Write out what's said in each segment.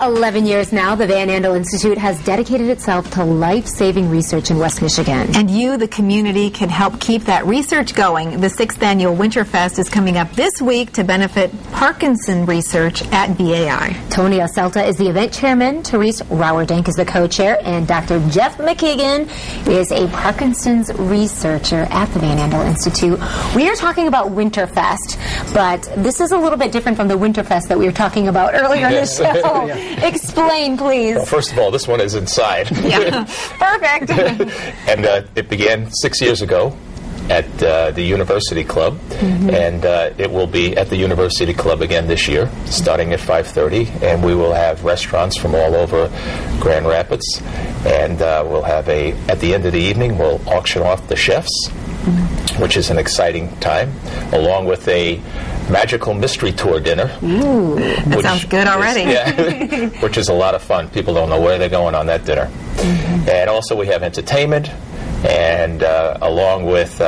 11 years now, the Van Andel Institute has dedicated itself to life-saving research in West Michigan. And you, the community, can help keep that research going. The 6th annual Winterfest is coming up this week to benefit Parkinson research at VAI. Tony Oselta is the event chairman, Therese Rauerdink is the co-chair, and Dr. Jeff McKeegan is a Parkinson's researcher at the Van Andel Institute. We are talking about Winterfest, but this is a little bit different from the Winterfest that we were talking about earlier in the show. Explain, please. Well, first of all, this one is inside. Yeah, perfect. And it began 6 years ago at the University Club, and it will be at the University Club again this year, starting at 5:30, and we will have restaurants from all over Grand Rapids, and we'll have at the end of the evening, we'll auction off the chefs, which is an exciting time, along with a magical mystery tour dinner. Ooh, that sounds good already. Which is a lot of fun. People don't know where they're going on that dinner. And also we have entertainment, and along with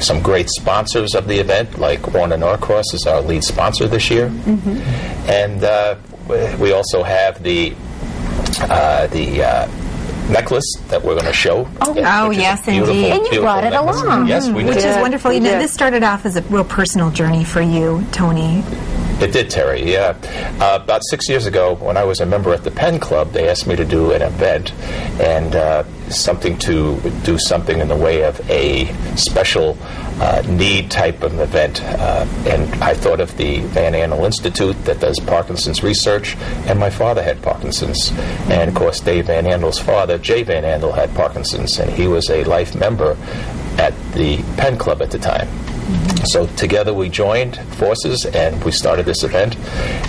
some great sponsors of the event, like Warner Norcross is our lead sponsor this year. And we also have the necklace that we're going to show. Oh yes, indeed. And you brought it along. Yes, we did. Which is wonderful. You know, this started off as a real personal journey for you, Tony. It did, Terry, yeah. About 6 years ago, when I was a member at the Penn Club, they asked me to do an event and do something in the way of a special need type of event. And I thought of the Van Andel Institute that does Parkinson's research, and my father had Parkinson's. And, of course, Dave Van Andel's father, Jay Van Andel, had Parkinson's, and he was a life member at the Penn Club at the time. So together we joined forces and we started this event,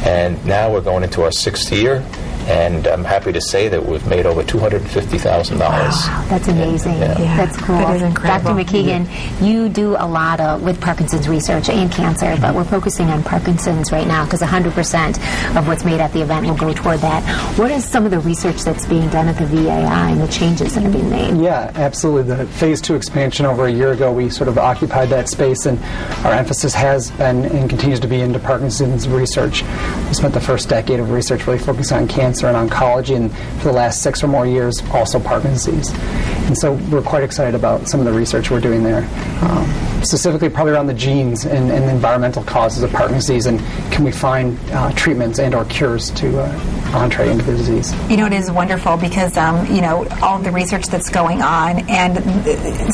and now we're going into our 6th year, and I'm happy to say that we've made over $250,000. Wow, that's amazing. That's cool. That is incredible. Dr. McKeegan, you do a lot with Parkinson's research and cancer, but we're focusing on Parkinson's right now because 100% of what's made at the event will go toward that. What is some of the research that's being done at the VAI and the changes that are being made? Yeah, absolutely. The Phase 2 expansion over a year ago, we sort of occupied that space, and our emphasis has been and continues to be into Parkinson's research. We spent the first decade of research really focused on cancer and oncology, and for the last 6 or more years, also Parkinson's. And so we're quite excited about some of the research we're doing there, specifically probably around the genes and the environmental causes of Parkinson's, and can we find treatments and or cures to entree into the disease. You know, it is wonderful because, you know, all of the research that's going on, and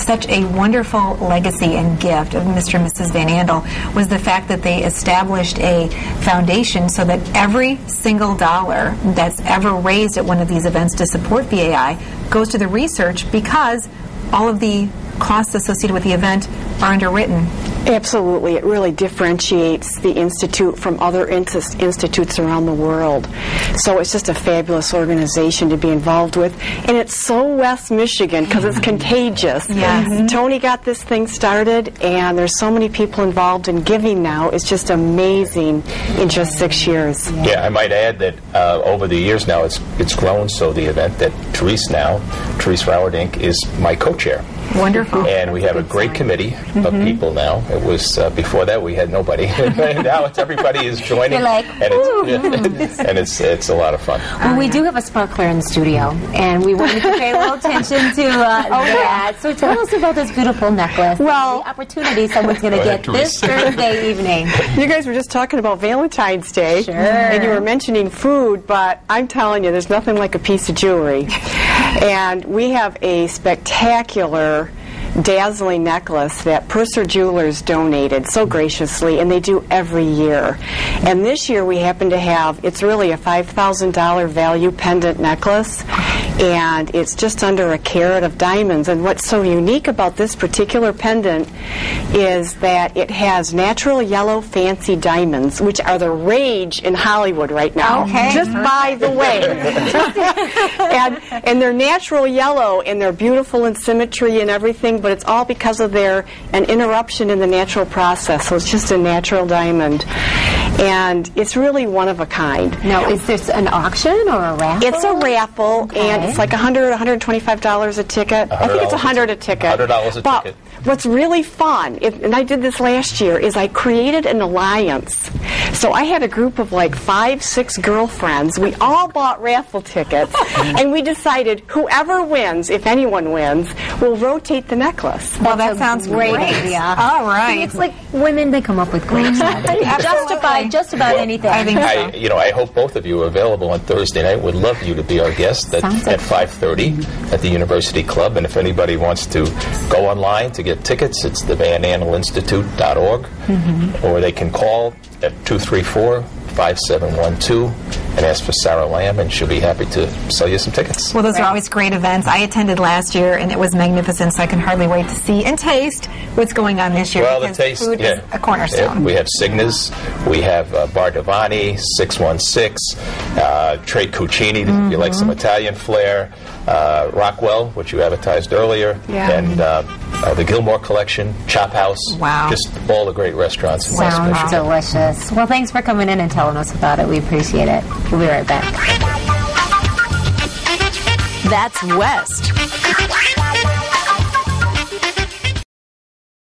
such a wonderful legacy and gift of Mr. and Mrs. Van Andel was the fact that they established a foundation so that every single dollar that's ever raised at one of these events to support VAI goes to the research, because all of the costs associated with the event are underwritten. Absolutely. It really differentiates the Institute from other institutes around the world. So it's just a fabulous organization to be involved with. And it's so West Michigan because it's contagious. Yes. Tony got this thing started, and there's so many people involved in giving now. It's just amazing in just 6 years. Yeah, I might add that over the years now it's grown, so the event that Therese Rauerdink is my co-chair. Wonderful. And we have a great committee of people now. It was before that we had nobody. Now everybody is joining. You're like, and it's a lot of fun. Well, we do have a sparkler in the studio, and we wanted to pay a little attention to that. So tell us about this beautiful necklace. Well, the opportunity someone's going to get this Thursday evening. You guys were just talking about Valentine's Day, Sure. and you were mentioning food, but I'm telling you, there's nothing like a piece of jewelry. And we have a spectacular, dazzling necklace that Purser Jewelers donated so graciously, and they do every year. And this year we happen to have, it's really a $5,000 value pendant necklace, and it's just under a carat of diamonds. And what's so unique about this particular pendant is that it has natural yellow fancy diamonds, which are the rage in Hollywood right now. Okay. Just by the way. and they're natural yellow, and they're beautiful in symmetry and everything, but it's all because of an interruption in the natural process. So it's just a natural diamond. And it's really one of a kind. Now, is this an auction or a raffle? It's a raffle, and it's like $100, $125 a ticket. I think it's $100 a ticket. $100 a but ticket. What's really fun, and I did this last year, is I created an alliance So I had a group of like 5, 6 girlfriends. We all bought raffle tickets, and we decided whoever wins, if anyone wins, will rotate the necklace. Well, that sounds great great. idea. All right. See, it's like women, they come up with great stuff. Absolutely. Just about anything. I think so. I hope both of you are available on Thursday night. Would love you to be our guest at Sounds like 5:30 at the University Club. And if anybody wants to go online to get tickets, it's the Andelinstitute.org, or they can call at 234-5712 and ask for Sarah Lamb, and she'll be happy to sell you some tickets. Well, those are always great events. I attended last year, and it was magnificent, so I can hardly wait to see and taste what's going on this year. Well, the because taste, food is a cornerstone. We have Cygnus, we have Bar Devani, 616, Trey Cucini, if you like some Italian flair, Rockwell, which you advertised earlier, and the Gilmore Collection, Chop House. Wow. Just all the great restaurants in West Sounds Michigan. delicious. Well, thanks for coming in and telling us about it. We appreciate it. We'll be right back. That's West.